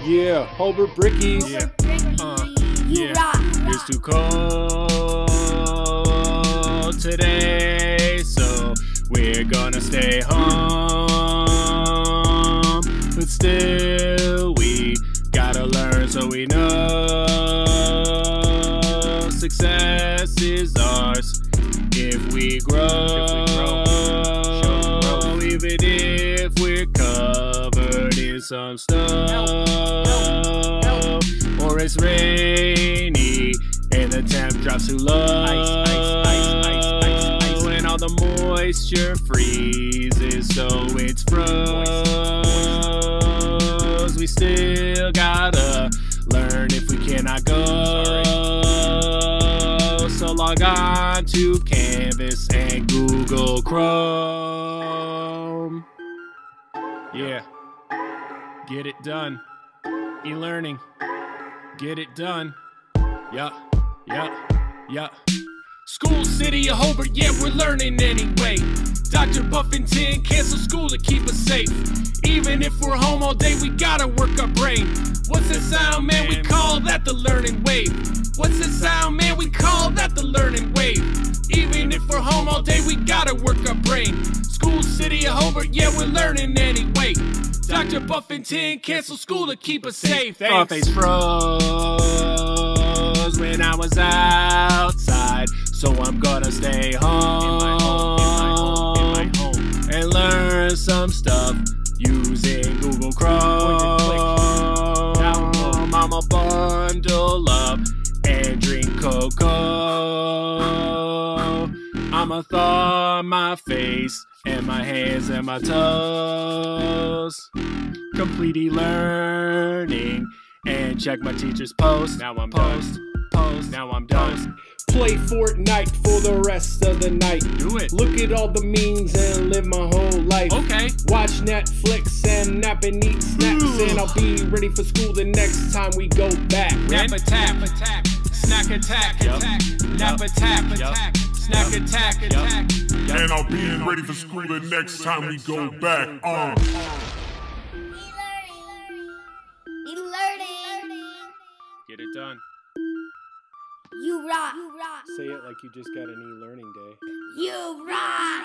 Yeah, Hobart brickies. Yeah. It's too cold today, so we're gonna stay home. But still, we gotta learn so we know success is ours if we grow. Even if we're covered in some snow, or it's rainy and the temp drops too low, and all the moisture freezes, so it's froze. We still gotta learn if we cannot go. So log on to Canvas and Google Chrome. Yeah, get it done. E-learning, get it done. Yeah. School City of Hobart, yeah, we're learning anyway. Dr. Buffington canceled school to keep us safe. Even if we're home all day, we gotta work our brain. What's that sound, man? We call that the learning wave. What's that sound, man? We call that the learning wave. Even if we're home all day, we gotta work our brain. School City of Hobart, yeah, we're learning anyway. Dr. Buffington canceled school to keep us safe. My face froze when I was outside, so I'm gonna stay home, in my home, and learn some stuff using Google Chrome. I'ma bundle up and drink cocoa. I'ma thaw my face and my hands and my toes. Complete e-learning and check my teacher's post. Now I'm now I'm done. Play Fortnite for the rest of the night. Do it. Look at all the memes and live my whole life. Okay. Watch Netflix and nap and eat snacks. And I'll be ready for school the next time we go back. Nap attack, snack attack, nap attack, snack attack. And I'll be ready for school the next time we go back. E-learning. Get it done. You rock. Say it like you just got an e-learning day. You rock.